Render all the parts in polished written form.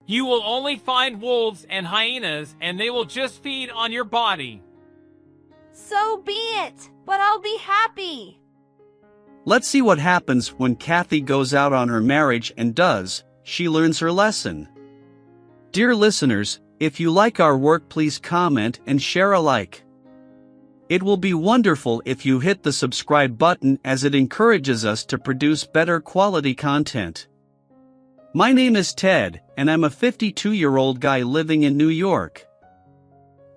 You will only find wolves and hyenas, and they will just feed on your body. So be it, but I'll be happy. Let's see what happens when Kathy goes out on her marriage and she learns her lesson. Dear listeners, if you like our work, please comment and share a like. It will be wonderful if you hit the subscribe button, as it encourages us to produce better quality content. My name is Ted, and I'm a 52-year-old guy living in New York.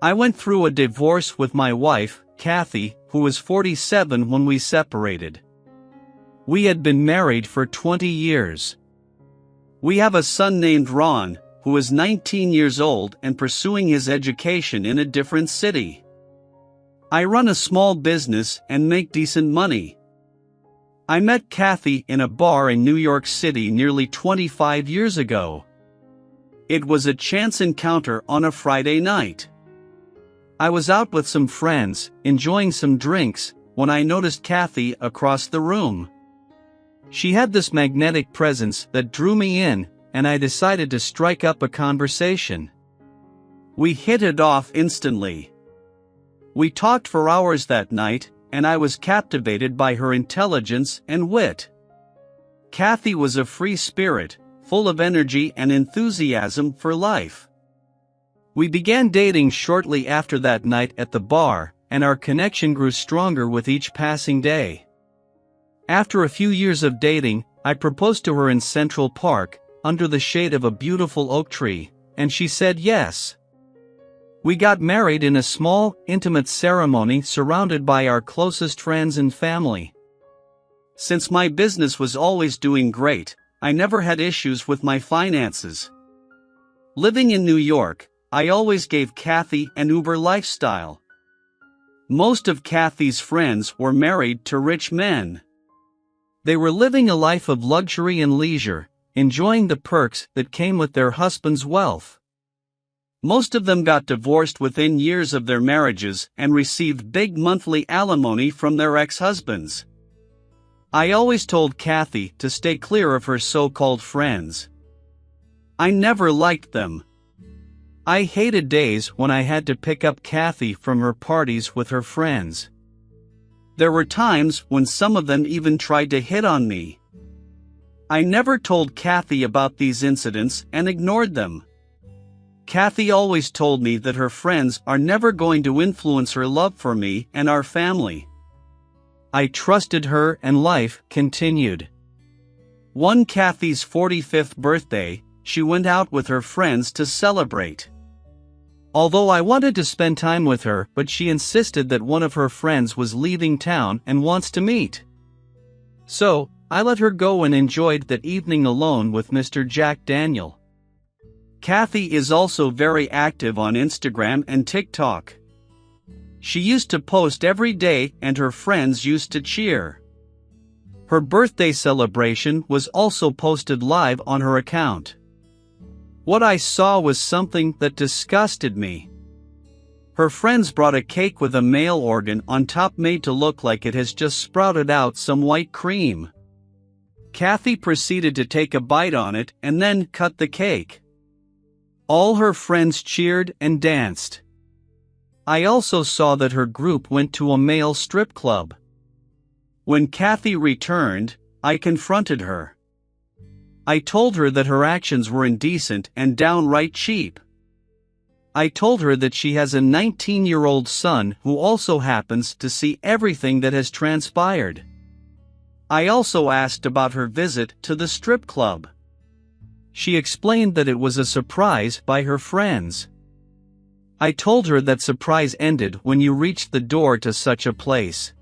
I went through a divorce with my wife, Kathy, who was 47 when we separated. We had been married for 20 years. We have a son named Ron, who is 19 years old and pursuing his education in a different city. I run a small business and make decent money. I met Kathy in a bar in New York City nearly 25 years ago. It was a chance encounter on a Friday night. I was out with some friends, enjoying some drinks, when I noticed Kathy across the room. She had this magnetic presence that drew me in, and I decided to strike up a conversation. We hit it off instantly. We talked for hours that night, and I was captivated by her intelligence and wit. Kathy was a free spirit, full of energy and enthusiasm for life. We began dating shortly after that night at the bar, and our connection grew stronger with each passing day. After a few years of dating, I proposed to her in Central Park, under the shade of a beautiful oak tree, and she said yes. We got married in a small, intimate ceremony surrounded by our closest friends and family. Since my business was always doing great, I never had issues with my finances. Living in New York, I always gave Kathy an Uber lifestyle. Most of Kathy's friends were married to rich men. They were living a life of luxury and leisure, enjoying the perks that came with their husband's wealth. Most of them got divorced within years of their marriages and received big monthly alimony from their ex-husbands. I always told Kathy to stay clear of her so-called friends. I never liked them. I hated days when I had to pick up Kathy from her parties with her friends. There were times when some of them even tried to hit on me. I never told Kathy about these incidents and ignored them. Kathy always told me that her friends are never going to influence her love for me and our family. I trusted her, and life continued. One Kathy's 45th birthday, she went out with her friends to celebrate. Although I wanted to spend time with her, but she insisted that one of her friends was leaving town and wants to meet. So, I let her go and enjoyed that evening alone with Mr. Jack Daniel. Kathy is also very active on Instagram and TikTok. She used to post every day, and her friends used to cheer. Her birthday celebration was also posted live on her account. What I saw was something that disgusted me. Her friends brought a cake with a male organ on top made to look like it has just sprouted out some white cream. Kathy proceeded to take a bite on it and then cut the cake. All her friends cheered and danced. I also saw that her group went to a male strip club. When Kathy returned, I confronted her. I told her that her actions were indecent and downright cheap. I told her that she has a 19-year-old son who also happens to see everything that has transpired. I also asked about her visit to the strip club. She explained that it was a surprise by her friends. I told her that surprise ended when you reached the door to such a place.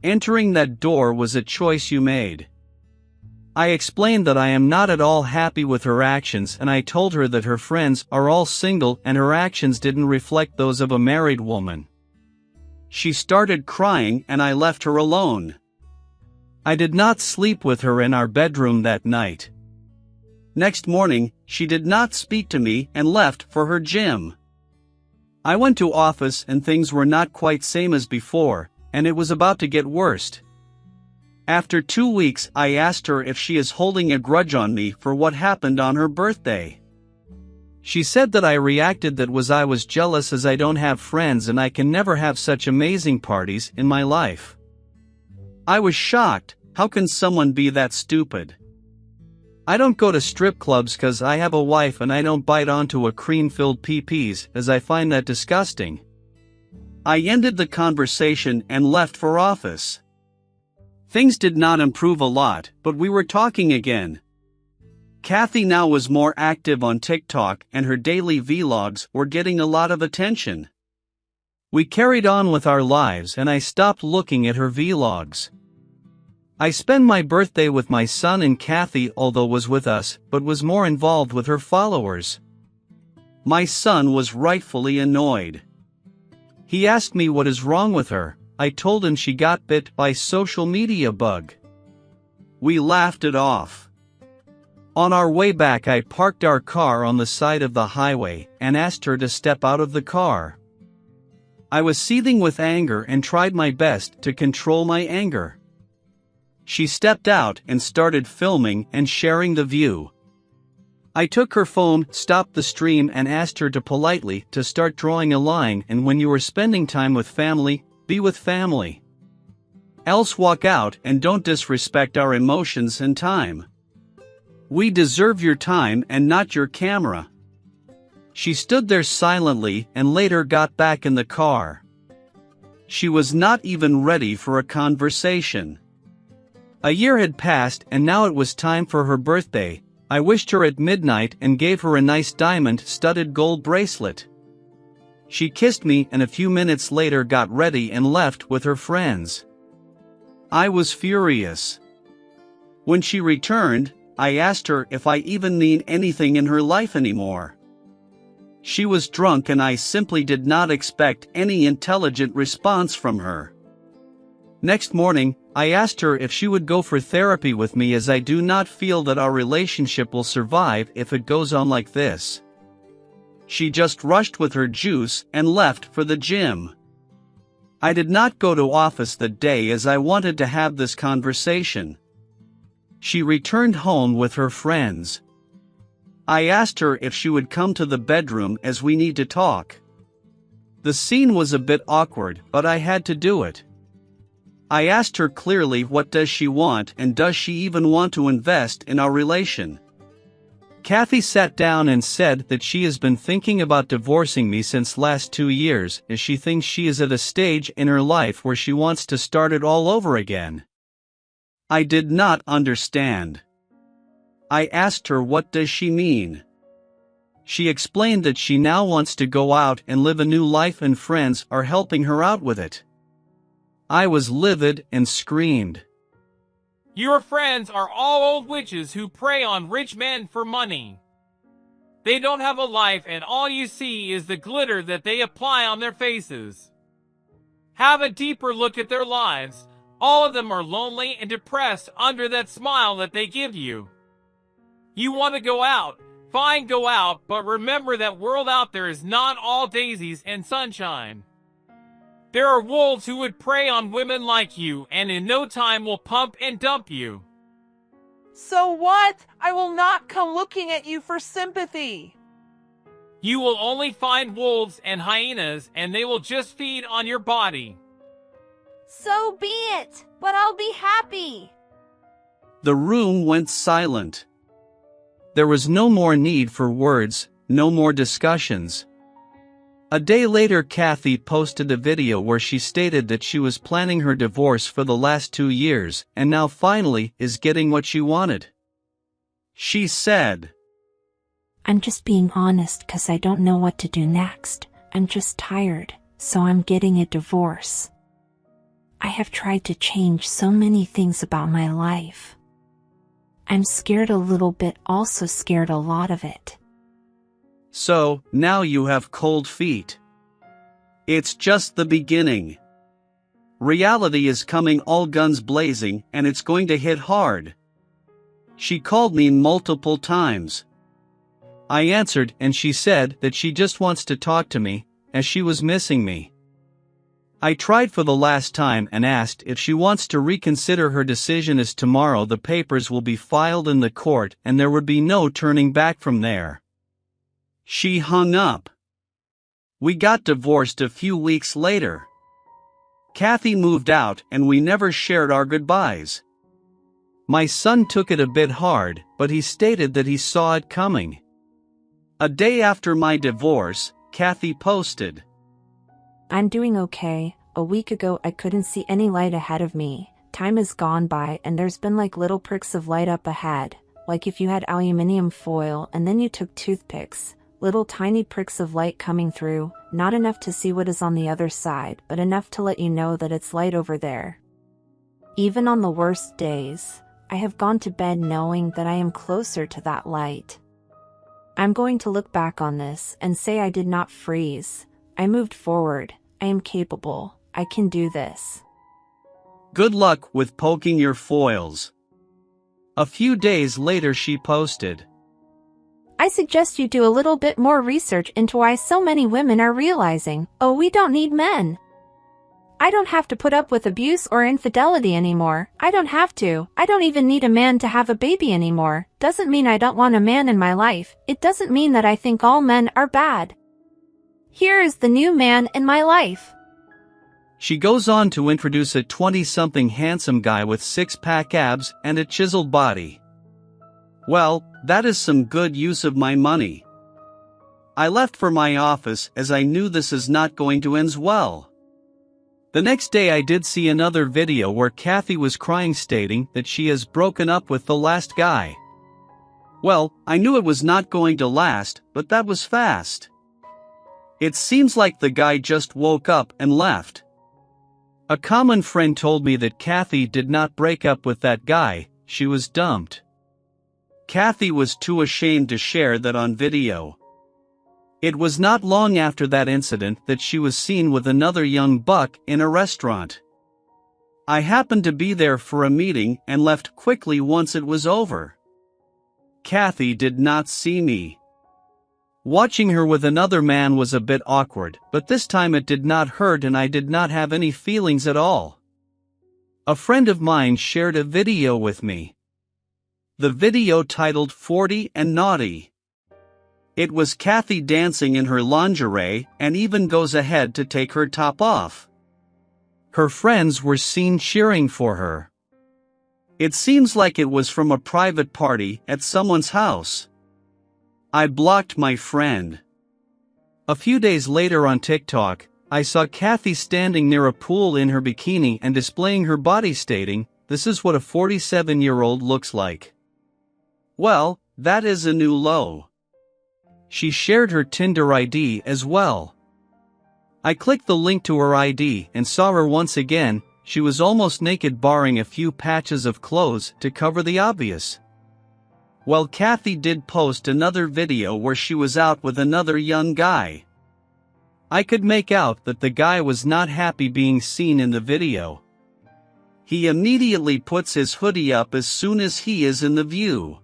Entering that door was a choice you made. I explained that I am not at all happy with her actions, and I told her that her friends are all single and her actions didn't reflect those of a married woman. She started crying and I left her alone. I did not sleep with her in our bedroom that night. Next morning, she did not speak to me and left for her gym. I went to office and things were not quite same as before, and it was about to get worse. After 2 weeks, I asked her if she is holding a grudge on me for what happened on her birthday. She said that I reacted that I was jealous as I don't have friends and I can never have such amazing parties in my life. I was shocked. How can someone be that stupid? I don't go to strip clubs cause I have a wife and I don't bite onto a cream-filled PPs as I find that disgusting. I ended the conversation and left for office. Things did not improve a lot, but we were talking again. Kathy now was more active on TikTok and her daily vlogs were getting a lot of attention. We carried on with our lives and I stopped looking at her vlogs. I spend my birthday with my son and Kathy although was with us but was more involved with her followers. My son was rightfully annoyed. He asked me what is wrong with her. I told him she got bit by social media bug. We laughed it off. On our way back I parked our car on the side of the highway and asked her to step out of the car. I was seething with anger and tried my best to control my anger. She stepped out and started filming and sharing the view. I took her phone, stopped the stream and asked her to politely to start drawing a line, and when you are spending time with family, be with family. Else walk out and don't disrespect our emotions and time. We deserve your time and not your camera. She stood there silently and later got back in the car. She was not even ready for a conversation. A year had passed and now it was time for her birthday. I wished her at midnight and gave her a nice diamond-studded gold bracelet. She kissed me and a few minutes later got ready and left with her friends. I was furious. When she returned, I asked her if I even need anything in her life anymore. She was drunk and I simply did not expect any intelligent response from her. Next morning, I asked her if she would go for therapy with me as I do not feel that our relationship will survive if it goes on like this. She just rushed with her juice and left for the gym. I did not go to office that day as I wanted to have this conversation. She returned home with her friends. I asked her if she would come to the bedroom as we need to talk. The scene was a bit awkward, but I had to do it. I asked her clearly what does she want and does she even want to invest in our relation. Kathy sat down and said that she has been thinking about divorcing me since last 2 years as she thinks she is at a stage in her life where she wants to start it all over again. I did not understand. I asked her what does she mean. She explained that she now wants to go out and live a new life and friends are helping her out with it. I was livid and screamed. Your friends are all old witches who prey on rich men for money. They don't have a life and all you see is the glitter that they apply on their faces. Have a deeper look at their lives. All of them are lonely and depressed under that smile that they give you. You want to go out? Fine, go out, but remember that world out there is not all daisies and sunshine. There are wolves who would prey on women like you and in no time will pump and dump you. So what? I will not come looking at you for sympathy. You will only find wolves and hyenas and they will just feed on your body. So be it, but I'll be happy. The room went silent. There was no more need for words, no more discussions. A day later Kathy posted a video where she stated that she was planning her divorce for the last 2 years and now finally is getting what she wanted. She said, I'm just being honest cause I don't know what to do next. I'm just tired, so I'm getting a divorce. I have tried to change so many things about my life. I'm scared a little bit, also scared a lot of it. So, now you have cold feet. It's just the beginning. Reality is coming all guns blazing and it's going to hit hard. She called me multiple times. I answered and she said that she just wants to talk to me, as she was missing me. I tried for the last time and asked if she wants to reconsider her decision as tomorrow the papers will be filed in the court and there would be no turning back from there. She hung up. We got divorced a few weeks later. Kathy moved out and we never shared our goodbyes. My son took it a bit hard, but he stated that he saw it coming. A day after my divorce, Kathy posted, I'm doing okay. A week ago I couldn't see any light ahead of me. Time has gone by and there's been like little pricks of light up ahead, like if you had aluminum foil and then you took toothpicks. Little tiny pricks of light coming through, not enough to see what is on the other side, but enough to let you know that it's light over there. Even on the worst days, I have gone to bed knowing that I am closer to that light. I'm going to look back on this and say I did not freeze. I moved forward. I am capable. I can do this. Good luck with poking your foils. A few days later she posted, I suggest you do a little bit more research into why so many women are realizing, oh, we don't need men. I don't have to put up with abuse or infidelity anymore. I don't have to. I don't even need a man to have a baby anymore. Doesn't mean I don't want a man in my life. It doesn't mean that I think all men are bad. Here is the new man in my life. She goes on to introduce a 20-something handsome guy with six-pack abs and a chiseled body. Well, that is some good use of my money. I left for my office as I knew this is not going to end well. The next day I did see another video where Kathy was crying stating that she has broken up with the last guy. Well, I knew it was not going to last, but that was fast. It seems like the guy just woke up and left. A common friend told me that Kathy did not break up with that guy, she was dumped. Kathy was too ashamed to share that on video. It was not long after that incident that she was seen with another young buck in a restaurant. I happened to be there for a meeting and left quickly once it was over. Kathy did not see me. Watching her with another man was a bit awkward, but this time it did not hurt and I did not have any feelings at all. A friend of mine shared a video with me. The video titled 40 and Naughty. It was Kathy dancing in her lingerie and even goes ahead to take her top off. Her friends were seen cheering for her. It seems like it was from a private party at someone's house. I blocked my friend. A few days later on TikTok, I saw Kathy standing near a pool in her bikini and displaying her body stating, "This is what a 47-year-old looks like." Well, that is a new low. She shared her Tinder ID as well. I clicked the link to her ID and saw her once again. She was almost naked barring a few patches of clothes to cover the obvious. Well, Kathy did post another video where she was out with another young guy. I could make out that the guy was not happy being seen in the video. He immediately puts his hoodie up as soon as he is in the view.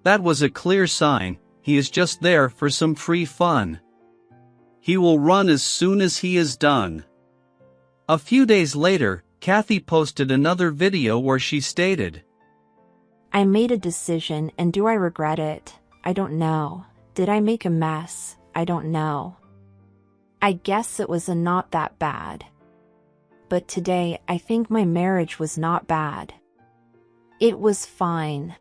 That was a clear sign, he is just there for some free fun. He will run as soon as he is done. A few days later, Kathy posted another video where she stated, I made a decision and do I regret it? I don't know. Did I make a mess? I don't know. I guess it was not that bad. But today I think my marriage was not bad. It was fine.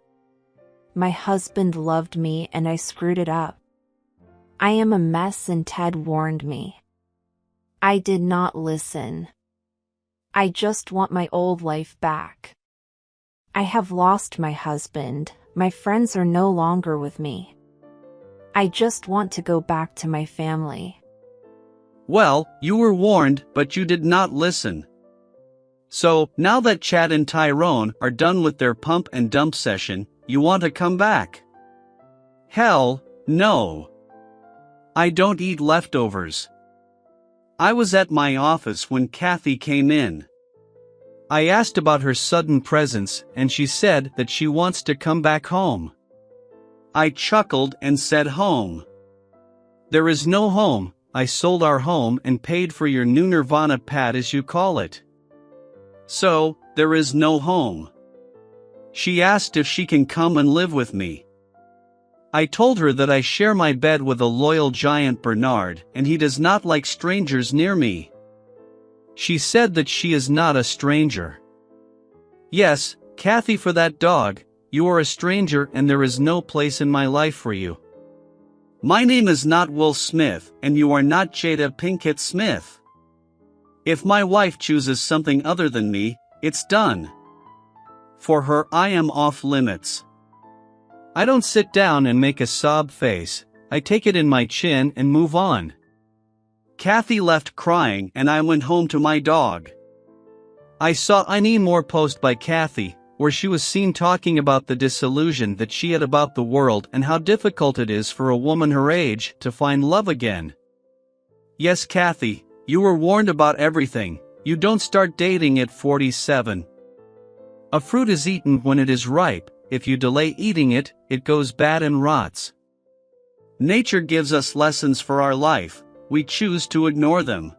My husband loved me and I screwed it up. I am a mess and Ted warned me. I did not listen. I just want my old life back. I have lost my husband. My friends are no longer with me. I just want to go back to my family. Well, you were warned, but you did not listen. So, now that Chad and Tyrone are done with their pump and dump session, you want to come back? Hell, no. I don't eat leftovers. I was at my office when Kathy came in. I asked about her sudden presence and she said that she wants to come back home. I chuckled and said home. There is no home. I sold our home and paid for your new Nirvana pad as you call it. So, there is no home. She asked if she can come and live with me. I told her that I share my bed with a loyal giant Bernard and he does not like strangers near me. She said that she is not a stranger. Yes, Kathy, for that dog, you are a stranger and there is no place in my life for you. My name is not Will Smith and you are not Jada Pinkett Smith. If my wife chooses something other than me, it's done. For her, I am off limits. I don't sit down and make a sob face, I take it in my chin and move on. Kathy left crying and I went home to my dog. I saw any more post by Kathy, where she was seen talking about the disillusion that she had about the world and how difficult it is for a woman her age to find love again. Yes, Kathy, you were warned about everything, you don't start dating at 47. A fruit is eaten when it is ripe, if you delay eating it, it goes bad and rots. Nature gives us lessons for our life, we choose to ignore them.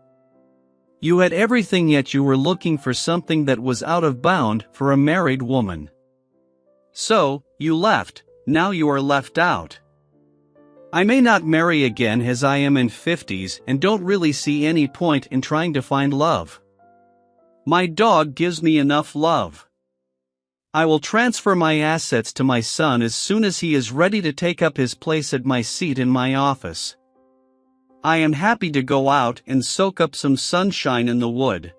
You had everything yet you were looking for something that was out of bound for a married woman. So, you left, now you are left out. I may not marry again as I am in 50s and don't really see any point in trying to find love. My dog gives me enough love. I will transfer my assets to my son as soon as he is ready to take up his place at my seat in my office. I am happy to go out and soak up some sunshine in the wood.